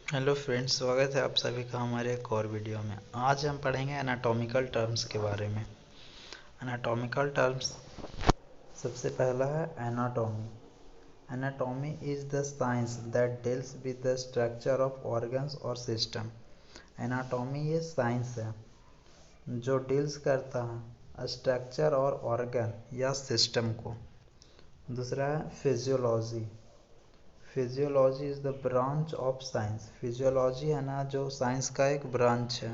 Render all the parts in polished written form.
Hello friends, स्वागत है आप सभी का हमारे एक और वीडियो में। आज हम पढ़ेंगे एनाटॉमिकल टर्म्स के बारे में। एनाटॉमिकल टर्म्स सबसे पहला है anatomy. Anatomy is the science that deals with the structure of organs और सिस्टम। एनाटॉमी ये साइंस है जो डील्स करता है स्ट्रक्चर और ऑर्गन या सिस्टम को। दूसरा है physiology. Physiology is the branch of science. Physiology है ना, जो साइंस का एक ब्रांच है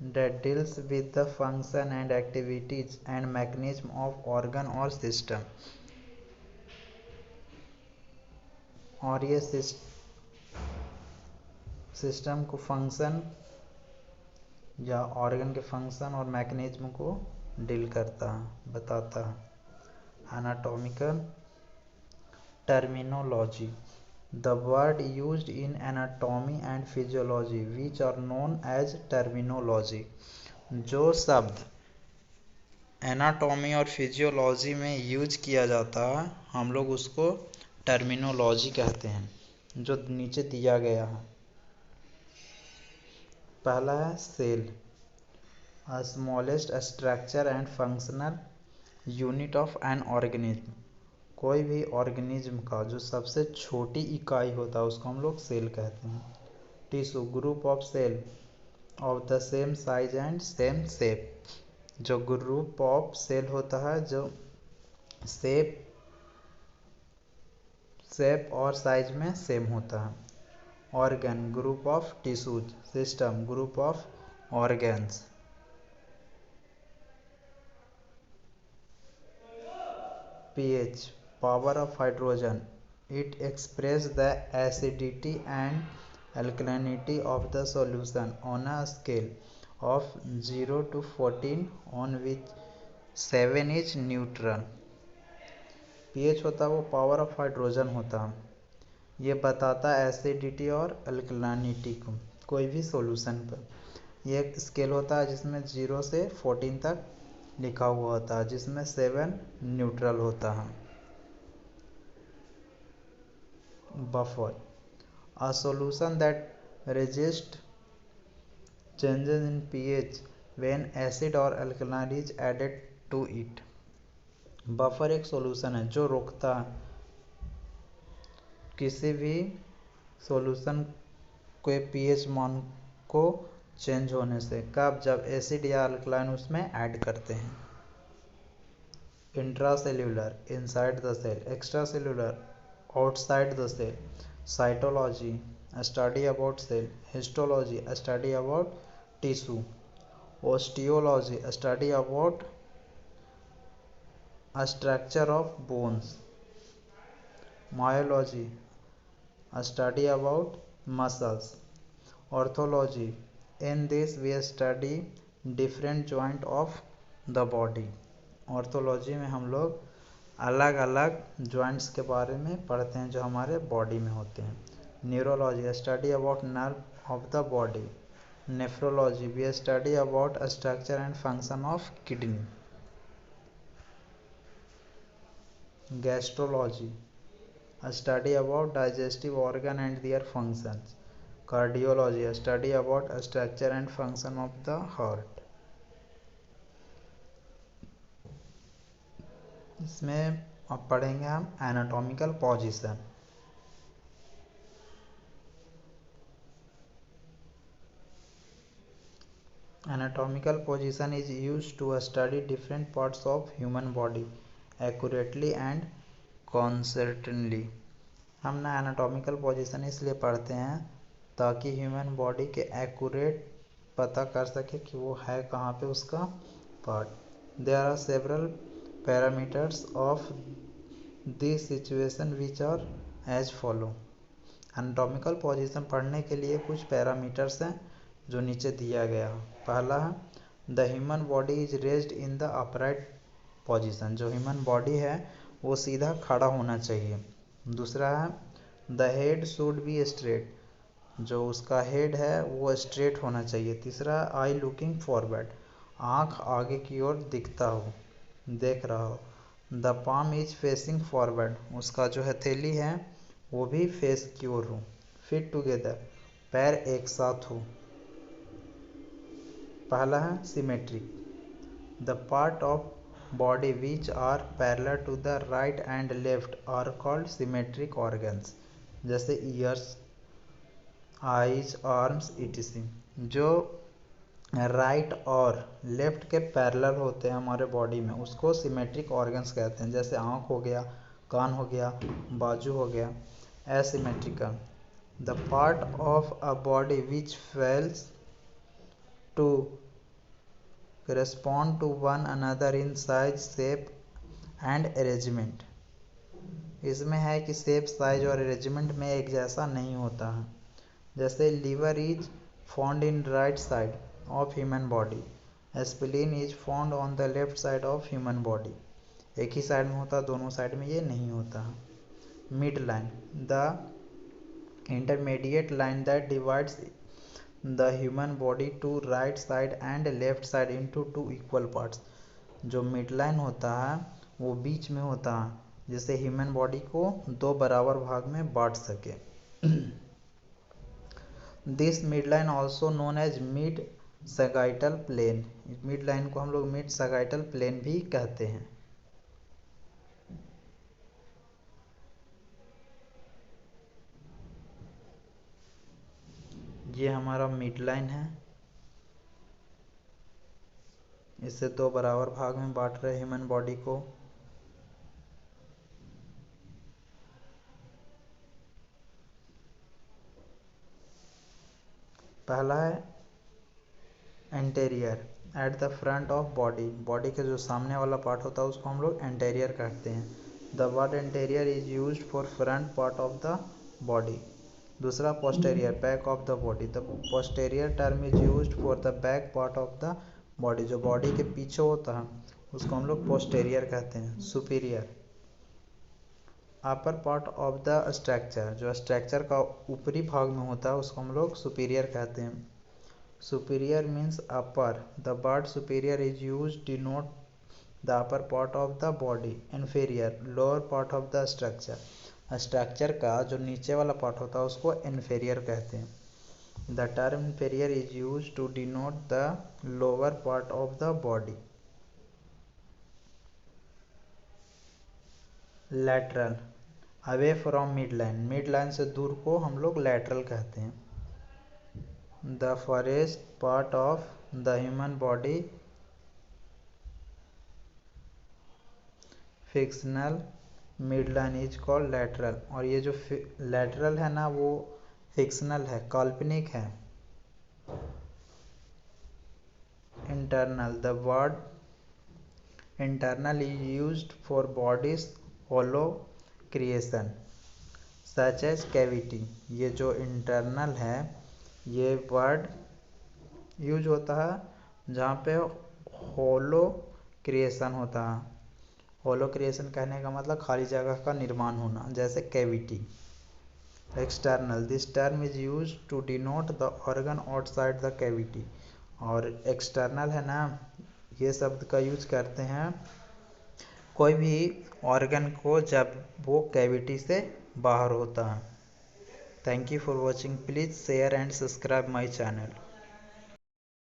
that deals with the function and activities and mechanism of organ और system। और ये सिस्टम को फंक्शन या ऑर्गन के फंक्शन और मैकेनिज्म को डील करता है, बताता है। Anatomical terminology, the word used in anatomy and physiology which are known as terminology। जो शब्द एनाटॉमी और फिजियोलॉजी में यूज किया जाता है हम लोग उसको टर्मिनोलॉजी कहते हैं, जो नीचे दिया गया है। पहला है cell, smallest structure and functional unit of an organism. कोई भी ऑर्गेनिज्म का जो सबसे छोटी इकाई होता है उसको हम लोग सेल कहते हैं। Tissue, group of cell of the same size and same shape. जो ग्रुप ऑफ सेल होता है जो शेप और साइज में सेम होता है। Organ, group of tissues. System, group of organs. pH, power of hydrogen, it express the acidity and alkalinity of the solution on a scale of 0 to 14 on which 7 is neutral। pH होता है वो power of hydrogen होता है। ये बताता है acidity और अल्कलानिटी को कोई भी सॉल्यूशन पर। ये एक स्केल होता है जिसमें 0 से 14 तक लिखा हुआ होता है, जिसमें 7 न्यूट्रल होता है। Buffer, a solution that resists changes in pH when acid or alkaline is added to it। Buffer एक सॉल्यूशन है जो रोकता किसी भी सॉल्यूशन के पीएच मान को चेंज होने से। कब? जब एसिड या अल्कलाइन उसमें ऐड करते हैं। Intracellular, inside the cell. Extracellular, outside the cell। Cytology, a study about cell। Histology, a study about tissue। Osteology, a study about a structure of bones। Myology, a study about muscles। Orthology, in this we study different joint of the body। Orthology में हम लोग अलग अलग joints के बारे में पढ़ते हैं जो हमारे बॉडी में होते हैं। Neurology, study about nerve of the body. Nephrology, we study about structure and function of kidney. Gastrology, study about digestive organ and their functions. Cardiology, study about structure and function of the heart. इसमें अब पढ़ेंगे हम anatomical position. Anatomical position is used to study different parts of human body accurately and concertedly। हम ना anatomical position इसलिए पढ़ते हैं ताकि ह्यूमन बॉडी के एक्यूरेट पता कर सके कि वो है कहाँ पे उसका part. There are several parameters of this situation which are as follow. Anatomical position पढ़ने के लिए कुछ पैरामीटर्स हैं जो नीचे दिया गया है। पहला है the human body is raised in the upright position. जो ह्यूमन बॉडी है वो सीधा खड़ा होना चाहिए। दूसरा है the head should be straight. जो उसका हेड है वो स्ट्रेट होना चाहिए। तीसरा, आई लुकिंग फॉरवर्ड। आँख आगे की ओर दिखता हो, देख रहा हो। The palm is facing forward. उसका जो हथेली है वो भी फेस की ओर हो। फिट टुगेदर, पैर एक साथ हो। पहला है symmetric, the part of body which are parallel to the right and left are called symmetric organs, जैसे ईयर्स, आईज, आर्म्स इटीसी। जो राइट और लेफ्ट के पैरेलल होते हैं हमारे बॉडी में उसको सिमेट्रिक ऑर्गन्स कहते हैं, जैसे आँख हो गया, कान हो गया, बाजू हो गया। Asymmetrical, the part of a body which fails to correspond to one another in size, shape and arrangement। इसमें है कि शेप, साइज और अरेंजमेंट में एक जैसा नहीं होता है, जैसे liver is found in right side of human body, spleen is found on the left side of human body. एक ही साइड में होता, दोनों साइड में ये नहीं होता है। Mid line, the intermediate line that divides the human body to right side and left side into two equal parts। जो मिड लाइन होता है वो बीच में होता है, जिससे ह्यूमन बॉडी को दो बराबर भाग में बांट सके। This mid line also known as mid sagittal plane. Mid line को हम लोग मिड सगाइटल प्लेन भी कहते हैं। ये हमारा मिड लाइन है, इससे दो बराबर भाग में बांट रहे ह्यूमन बॉडी को। पहला है anterior, at the front of body. Body के जो सामने वाला पार्ट होता है उसको हम लोग एंटेरियर कहते हैं। The word anterior is used for front part of the body. दूसरा posterior, back of the body. The posterior term is used for the back part of the body. जो बॉडी के पीछे होता है उसको हम लोग पोस्टेरियर कहते हैं। Superior, upper part of the structure. जो स्ट्रक्चर का ऊपरी भाग में होता है उसको हम लोग सुपीरियर कहते हैं। Superior means upper. The word superior is used denote the upper part of the body. Inferior, lower part of the structure. Structure का जो नीचे वाला पार्ट होता है उसको इन्फीरियर कहते हैं। The term inferior is used to denote the lower part of the body. Lateral, away from mid line. Mid line से दूर को हम लोग लैटरल कहते हैं। The forest part of the human body fictional mid line is called lateral. और ये जो लैटरल है ना वो फिक्शनल है, काल्पनिक है। Internal, the word internal is used for bodies hollow creation such as cavity. ये जो इंटरनल है ये वर्ड यूज होता है जहाँ पे होलो क्रिएशन होता है। होलो क्रिएशन कहने का मतलब खाली जगह का निर्माण होना, जैसे cavity. External, this term is use to denote the organ outside the cavity. और एक्सटर्नल है ना, ये शब्द का यूज करते हैं कोई भी ऑर्गन को जब वो कैविटी से बाहर होता है। Thank you for watching. Please share and subscribe my channel.